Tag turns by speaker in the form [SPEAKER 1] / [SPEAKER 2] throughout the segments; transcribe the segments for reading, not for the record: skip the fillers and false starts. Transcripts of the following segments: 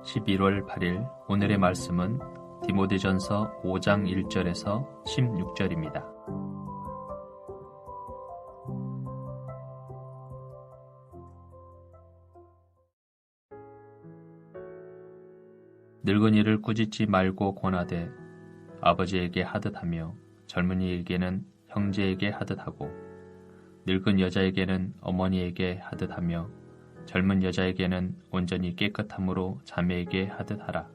[SPEAKER 1] 11월 8일 오늘의 말씀은 디모데전서 5장 1절에서 16절입니다. 늙은이를 꾸짖지 말고 권하되 아버지에게 하듯 하며 젊은이에게는 형제에게 하듯 하고 늙은 여자에게는 어머니에게 하듯 하며 젊은 여자에게는 온전히 깨끗함으로 자매에게 하듯 하라.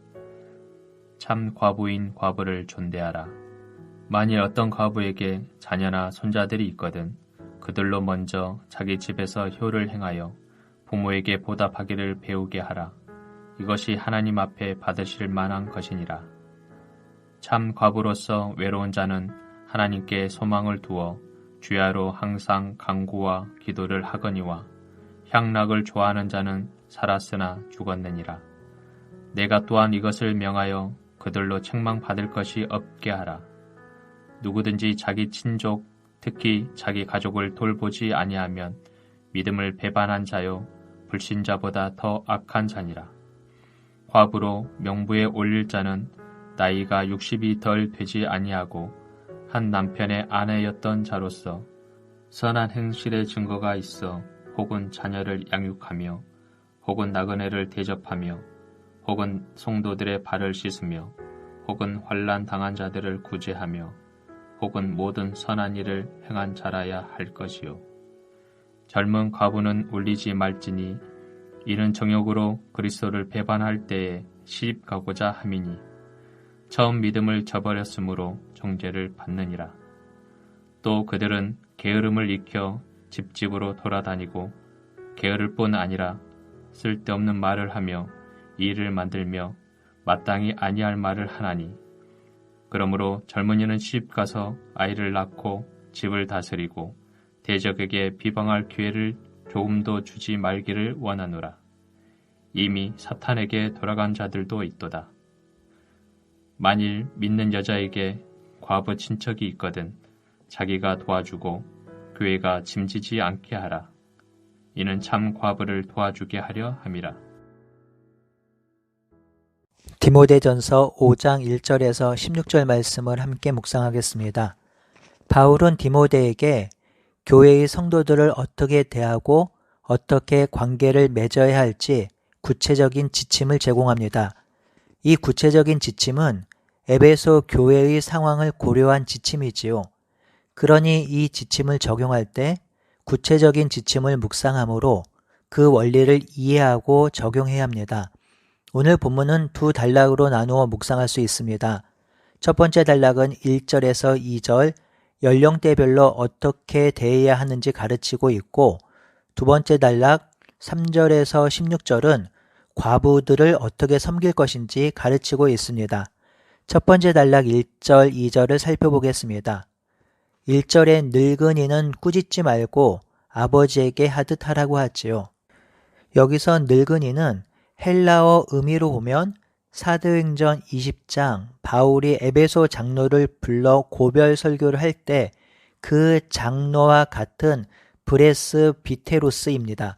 [SPEAKER 1] 참 과부인 과부를 존대하라. 만일 어떤 과부에게 자녀나 손자들이 있거든 그들로 먼저 자기 집에서 효를 행하여 부모에게 보답하기를 배우게 하라. 이것이 하나님 앞에 받으실 만한 것이니라. 참 과부로서 외로운 자는 하나님께 소망을 두어 주야로 항상 간구와 기도를 하거니와 향락을 좋아하는 자는 살았으나 죽었느니라. 내가 또한 이것을 명하여 그들로 책망받을 것이 없게 하라. 누구든지 자기 친족, 특히 자기 가족을 돌보지 아니하면 믿음을 배반한 자요 불신자보다 더 악한 자니라. 과부로 명부에 올릴 자는 나이가 60이 덜 되지 아니하고 한 남편의 아내였던 자로서 선한 행실의 증거가 있어 혹은 자녀를 양육하며 혹은 나그네를 대접하며 혹은 성도들의 발을 씻으며 혹은 환난 당한 자들을 구제하며 혹은 모든 선한 일을 행한 자라야 할 것이요. 젊은 과부는 울리지 말지니 이는 정욕으로 그리스도를 배반할 때에 시집 가고자 함이니 처음 믿음을 저버렸으므로 정죄를 받느니라. 또 그들은 게으름을 익혀 집집으로 돌아다니고 게으를 뿐 아니라 쓸데없는 말을 하며 일을 만들며 마땅히 아니할 말을 하나니 그러므로 젊은이는 시집가서 아이를 낳고 집을 다스리고 대적에게 비방할 기회를 조금도 주지 말기를 원하노라. 이미 사탄에게 돌아간 자들도 있도다. 만일 믿는 여자에게 과부 친척이 있거든 자기가 도와주고 교회가 짐지지 않게 하라. 이는 참 과부를 도와주게 하려 함이라.
[SPEAKER 2] 디모데전서 5장 1절에서 16절 말씀을 함께 묵상하겠습니다. 바울은 디모데에게 교회의 성도들을 어떻게 대하고 어떻게 관계를 맺어야 할지 구체적인 지침을 제공합니다. 이 구체적인 지침은 에베소 교회의 상황을 고려한 지침이지요. 그러니 이 지침을 적용할 때 구체적인 지침을 묵상함으로 그 원리를 이해하고 적용해야 합니다. 오늘 본문은 두 단락으로 나누어 묵상할 수 있습니다. 첫 번째 단락은 1절에서 2절 연령대별로 어떻게 대해야 하는지 가르치고 있고 두 번째 단락 3절에서 16절은 과부들을 어떻게 섬길 것인지 가르치고 있습니다. 첫 번째 단락 1절, 2절을 살펴보겠습니다. 1절에 늙은이는 꾸짖지 말고 아버지에게 하듯 하라고 하지요. 여기서 늙은이는 헬라어 의미로 보면 사도행전 20장 바울이 에베소 장로를 불러 고별 설교를 할 때 그 장로와 같은 브레스 비테로스입니다.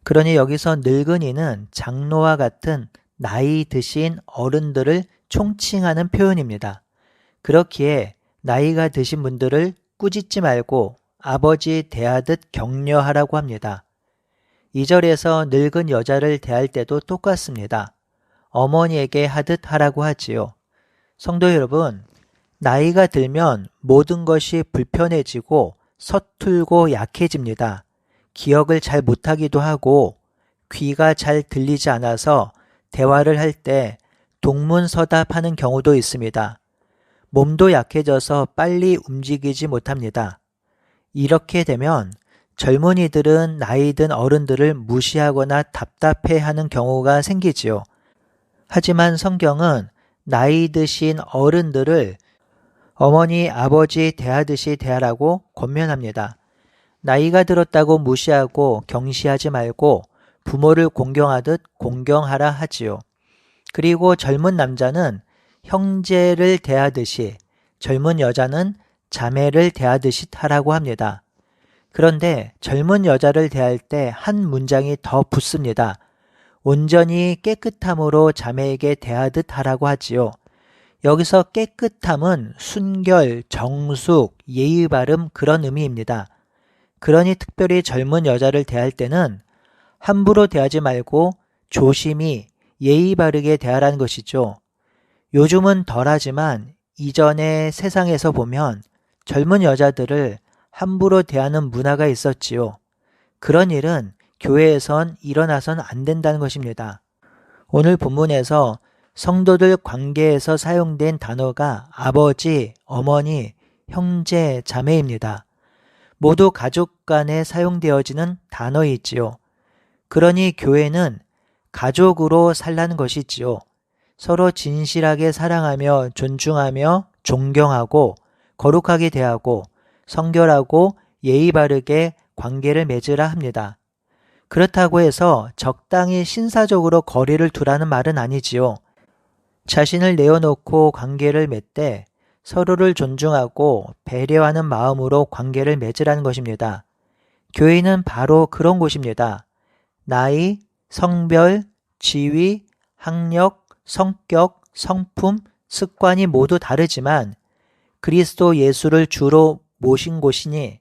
[SPEAKER 2] 그러니 여기서 늙은이는 장로와 같은 나이 드신 어른들을 총칭하는 표현입니다. 그렇기에 나이가 드신 분들을 꾸짖지 말고 아버지 대하듯 격려하라고 합니다. 2절에서 늙은 여자를 대할 때도 똑같습니다. 어머니에게 하듯 하라고 하지요. 성도 여러분, 나이가 들면 모든 것이 불편해지고 서툴고 약해집니다. 기억을 잘 못하기도 하고 귀가 잘 들리지 않아서 대화를 할 때 동문서답하는 경우도 있습니다. 몸도 약해져서 빨리 움직이지 못합니다. 이렇게 되면 젊은이들은 나이 든 어른들을 무시하거나 답답해하는 경우가 생기지요. 하지만 성경은 나이 드신 어른들을 어머니, 아버지 대하듯이 대하라고 권면합니다. 나이가 들었다고 무시하고 경시하지 말고 부모를 공경하듯 공경하라 하지요. 그리고 젊은 남자는 형제를 대하듯이 젊은 여자는 자매를 대하듯이 하라고 합니다. 그런데 젊은 여자를 대할 때 한 문장이 더 붙습니다. 온전히 깨끗함으로 자매에게 대하듯 하라고 하지요. 여기서 깨끗함은 순결, 정숙, 예의 바름 그런 의미입니다. 그러니 특별히 젊은 여자를 대할 때는 함부로 대하지 말고 조심히 예의 바르게 대하라는 것이죠. 요즘은 덜하지만 이전에 세상에서 보면 젊은 여자들을 함부로 대하는 문화가 있었지요. 그런 일은 교회에선 일어나선 안 된다는 것입니다. 오늘 본문에서 성도들 관계에서 사용된 단어가 아버지, 어머니, 형제, 자매입니다. 모두 가족 간에 사용되어지는 단어이지요. 그러니 교회는 가족으로 살라는 것이지요. 서로 진실하게 사랑하며 존중하며 존경하고 거룩하게 대하고 성결하고 예의 바르게 관계를 맺으라 합니다. 그렇다고 해서 적당히 신사적으로 거리를 두라는 말은 아니지요. 자신을 내어놓고 관계를 맺되 서로를 존중하고 배려하는 마음으로 관계를 맺으라는 것입니다. 교회는 바로 그런 곳입니다. 나이, 성별, 지위, 학력, 성격, 성품, 습관이 모두 다르지만 그리스도 예수를 주로 모신 곳이니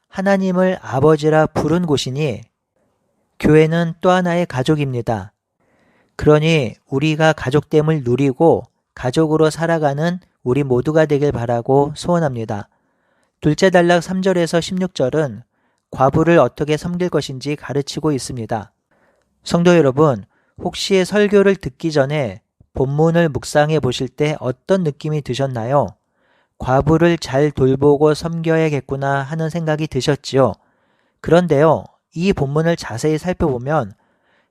[SPEAKER 2] 하나님을 아버지라 부른 곳이니 교회는 또 하나의 가족입니다. 그러니 우리가 가족됨을 누리고 가족으로 살아가는 우리 모두가 되길 바라고 소원합니다. 둘째 단락 3절에서 16절은 과부를 어떻게 섬길 것인지 가르치고 있습니다. 성도 여러분, 혹시 설교를 듣기 전에 본문을 묵상해 보실 때 어떤 느낌이 드셨나요? 과부를 잘 돌보고 섬겨야겠구나 하는 생각이 드셨지요. 그런데요, 이 본문을 자세히 살펴보면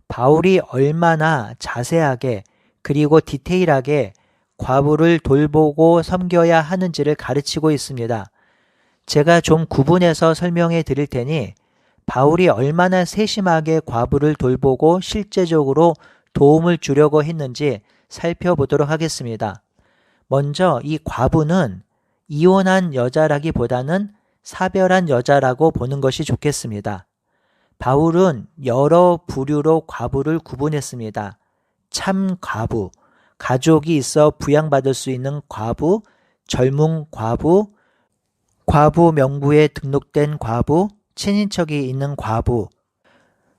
[SPEAKER 2] 바울이 얼마나 자세하게 그리고 디테일하게 과부를 돌보고 섬겨야 하는지를 가르치고 있습니다. 제가 좀 구분해서 설명해 드릴 테니 바울이 얼마나 세심하게 과부를 돌보고 실제적으로 도움을 주려고 했는지 살펴보도록 하겠습니다. 먼저 이 과부는 이혼한 여자라기보다는 사별한 여자라고 보는 것이 좋겠습니다. 바울은 여러 부류로 과부를 구분했습니다. 참 과부, 가족이 있어 부양받을 수 있는 과부, 젊은 과부, 과부 명부에 등록된 과부, 친인척이 있는 과부.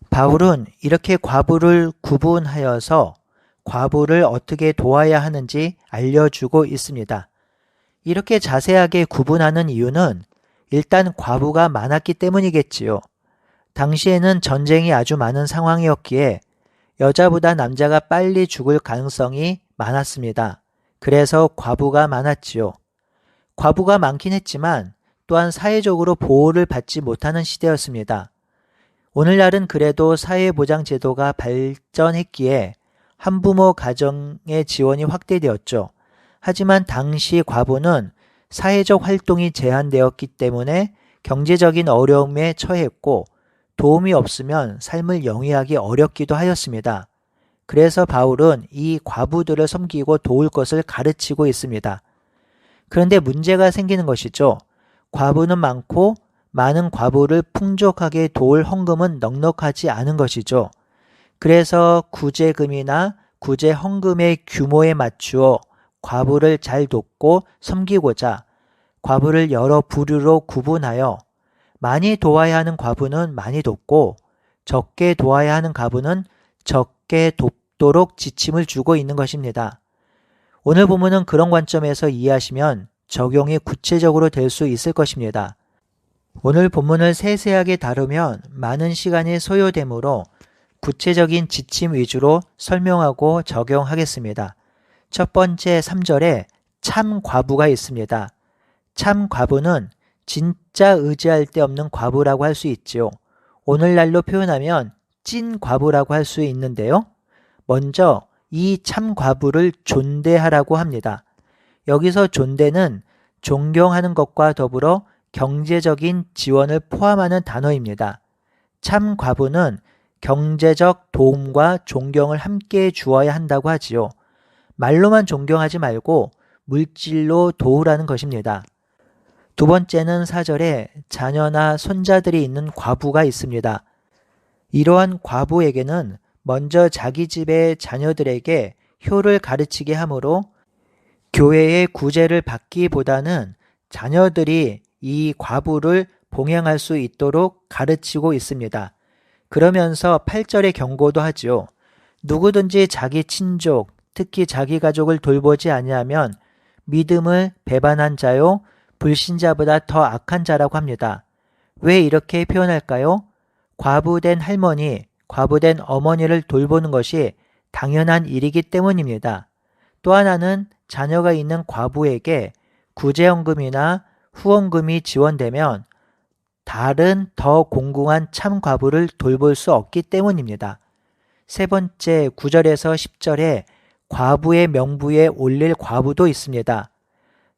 [SPEAKER 2] 바울은 이렇게 과부를 구분하여서 과부를 어떻게 도와야 하는지 알려주고 있습니다. 이렇게 자세하게 구분하는 이유는 일단 과부가 많았기 때문이겠지요. 당시에는 전쟁이 아주 많은 상황이었기에 여자보다 남자가 빨리 죽을 가능성이 많았습니다. 그래서 과부가 많았지요. 과부가 많긴 했지만 또한 사회적으로 보호를 받지 못하는 시대였습니다. 오늘날은 그래도 사회보장제도가 발전했기에 한부모 가정의 지원이 확대되었죠. 하지만 당시 과부는 사회적 활동이 제한되었기 때문에 경제적인 어려움에 처했고 도움이 없으면 삶을 영위하기 어렵기도 하였습니다. 그래서 바울은 이 과부들을 섬기고 도울 것을 가르치고 있습니다. 그런데 문제가 생기는 것이죠. 과부는 많고 많은 과부를 풍족하게 도울 헌금은 넉넉하지 않은 것이죠. 그래서 구제금이나 구제 헌금의 규모에 맞추어 과부를 잘 돕고 섬기고자 과부를 여러 부류로 구분하여 많이 도와야 하는 과부는 많이 돕고 적게 도와야 하는 과부는 적게 돕도록 지침을 주고 있는 것입니다. 오늘 본문은 그런 관점에서 이해하시면 적용이 구체적으로 될 수 있을 것입니다. 오늘 본문을 세세하게 다루면 많은 시간이 소요되므로 구체적인 지침 위주로 설명하고 적용하겠습니다. 첫 번째 3절에 참 과부가 있습니다. 참 과부는 진짜 의지할 데 없는 과부라고 할 수 있지요. 오늘날로 표현하면 찐 과부라고 할 수 있는데요. 먼저 이 참 과부를 존대하라고 합니다. 여기서 존대는 존경하는 것과 더불어 경제적인 지원을 포함하는 단어입니다. 참 과부는 경제적 도움과 존경을 함께 주어야 한다고 하지요. 말로만 존경하지 말고 물질로 도우라는 것입니다. 두 번째는 4절에 자녀나 손자들이 있는 과부가 있습니다. 이러한 과부에게는 먼저 자기 집의 자녀들에게 효를 가르치게 하므로 교회의 구제를 받기보다는 자녀들이 이 과부를 봉양할 수 있도록 가르치고 있습니다. 그러면서 8절의 경고도 하죠. 누구든지 자기 친족, 특히 자기 가족을 돌보지 아니하면 믿음을 배반한 자요, 불신자보다 더 악한 자라고 합니다. 왜 이렇게 표현할까요? 과부된 할머니, 과부된 어머니를 돌보는 것이 당연한 일이기 때문입니다. 또 하나는 자녀가 있는 과부에게 구제연금이나 후원금이 지원되면 다른 더 공공한 참 과부를 돌볼 수 없기 때문입니다. 세 번째, 9절에서 10절에 과부의 명부에 올릴 과부도 있습니다.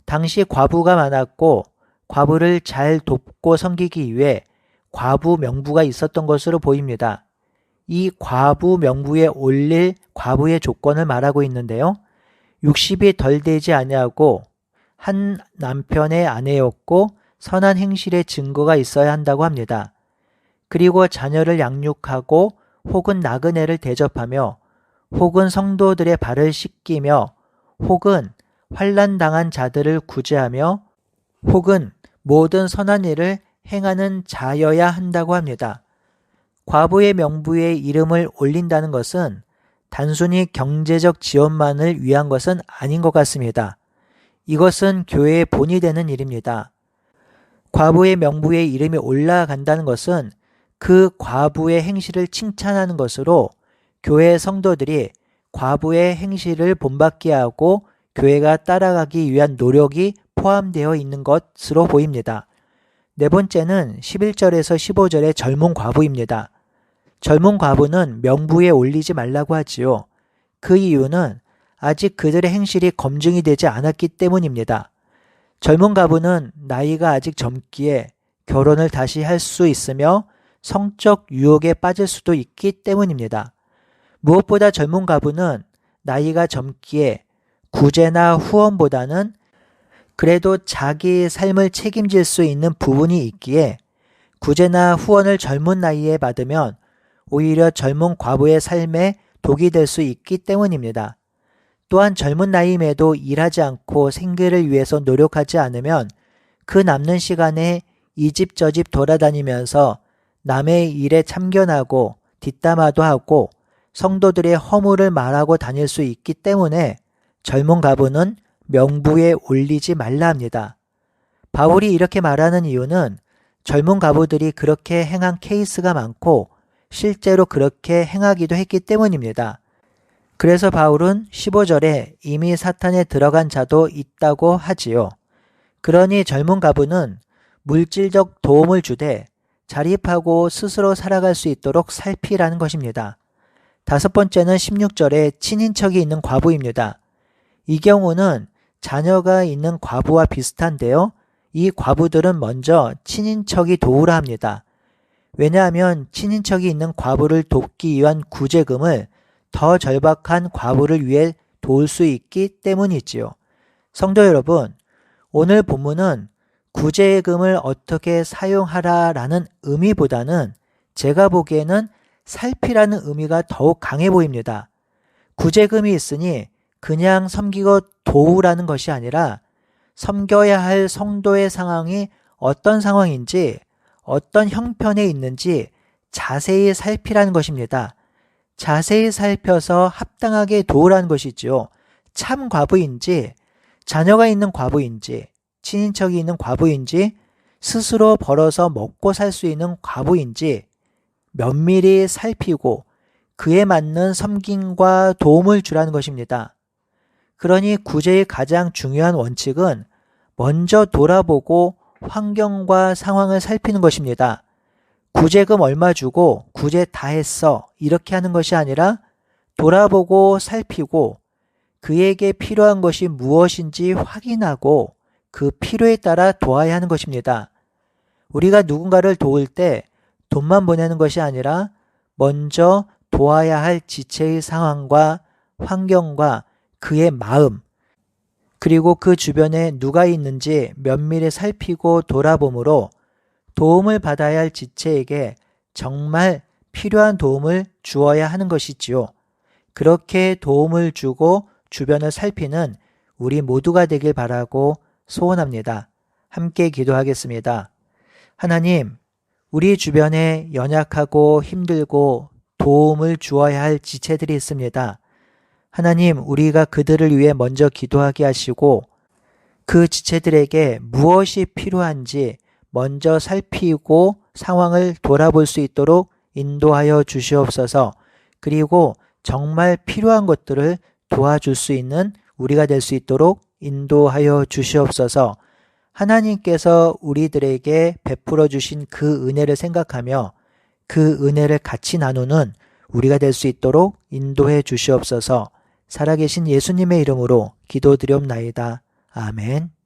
[SPEAKER 2] 당시 과부가 많았고 과부를 잘 돕고 섬기기 위해 과부 명부가 있었던 것으로 보입니다. 이 과부 명부에 올릴 과부의 조건을 말하고 있는데요. 60이 덜 되지 아니하고 한 남편의 아내였고 선한 행실의 증거가 있어야 한다고 합니다. 그리고 자녀를 양육하고 혹은 나그네를 대접하며 혹은 성도들의 발을 씻기며 혹은 환난당한 자들을 구제하며 혹은 모든 선한 일을 행하는 자여야 한다고 합니다. 과부의 명부에 이름을 올린다는 것은 단순히 경제적 지원만을 위한 것은 아닌 것 같습니다. 이것은 교회의 본이 되는 일입니다. 과부의 명부에 이름이 올라간다는 것은 그 과부의 행실을 칭찬하는 것으로 교회 성도들이 과부의 행실을 본받게 하고 교회가 따라가기 위한 노력이 포함되어 있는 것으로 보입니다. 네 번째는 11절에서 15절의 젊은 과부입니다. 젊은 과부는 명부에 올리지 말라고 하지요. 그 이유는 아직 그들의 행실이 검증이 되지 않았기 때문입니다. 젊은 과부는 나이가 아직 젊기에 결혼을 다시 할 수 있으며 성적 유혹에 빠질 수도 있기 때문입니다. 무엇보다 젊은 과부는 나이가 젊기에 구제나 후원보다는 그래도 자기 삶을 책임질 수 있는 부분이 있기에 구제나 후원을 젊은 나이에 받으면 오히려 젊은 과부의 삶에 독이 될 수 있기 때문입니다. 또한 젊은 나이임에도 일하지 않고 생계를 위해서 노력하지 않으면 그 남는 시간에 이 집 저 집 돌아다니면서 남의 일에 참견하고 뒷담화도 하고 성도들의 허물을 말하고 다닐 수 있기 때문에 젊은 과부는 명부에 올리지 말라 합니다. 바울이 이렇게 말하는 이유는 젊은 과부들이 그렇게 행한 케이스가 많고 실제로 그렇게 행하기도 했기 때문입니다. 그래서 바울은 15절에 이미 사탄에 들어간 자도 있다고 하지요. 그러니 젊은 과부는 물질적 도움을 주되 자립하고 스스로 살아갈 수 있도록 살피라는 것입니다. 다섯 번째는 16절에 친인척이 있는 과부입니다. 이 경우는 자녀가 있는 과부와 비슷한데요. 이 과부들은 먼저 친인척이 도우라 합니다. 왜냐하면 친인척이 있는 과부를 돕기 위한 구제금을 더 절박한 과부를 위해 도울 수 있기 때문이지요. 성도 여러분, 오늘 본문은 구제금을 어떻게 사용하라라는 의미보다는 제가 보기에는 살피라는 의미가 더욱 강해 보입니다. 구제금이 있으니 그냥 섬기고 도우라는 것이 아니라 섬겨야 할 성도의 상황이 어떤 상황인지 어떤 형편에 있는지 자세히 살피라는 것입니다. 자세히 살펴서 합당하게 도우라는 것이죠. 참 과부인지 자녀가 있는 과부인지 친인척이 있는 과부인지 스스로 벌어서 먹고 살 수 있는 과부인지 면밀히 살피고 그에 맞는 섬김과 도움을 주라는 것입니다. 그러니 구제의 가장 중요한 원칙은 먼저 돌아보고 환경과 상황을 살피는 것입니다. 구제금 얼마 주고 구제 다 했어 이렇게 하는 것이 아니라 돌아보고 살피고 그에게 필요한 것이 무엇인지 확인하고 그 필요에 따라 도와야 하는 것입니다. 우리가 누군가를 도울 때 돈만 보내는 것이 아니라 먼저 도와야 할 지체의 상황과 환경과 그의 마음 그리고 그 주변에 누가 있는지 면밀히 살피고 돌아봄으로 도움을 받아야 할 지체에게 정말 필요한 도움을 주어야 하는 것이지요. 그렇게 도움을 주고 주변을 살피는 우리 모두가 되길 바라고 소원합니다. 함께 기도하겠습니다. 하나님, 우리 주변에 연약하고 힘들고 도움을 주어야 할 지체들이 있습니다. 하나님, 우리가 그들을 위해 먼저 기도하게 하시고 그 지체들에게 무엇이 필요한지 먼저 살피고 상황을 돌아볼 수 있도록 인도하여 주시옵소서. 그리고 정말 필요한 것들을 도와줄 수 있는 우리가 될 수 있도록 인도하여 주시옵소서. 하나님께서 우리들에게 베풀어 주신 그 은혜를 생각하며 그 은혜를 같이 나누는 우리가 될 수 있도록 인도해 주시옵소서. 살아계신 예수님의 이름으로 기도드리옵나이다. 아멘.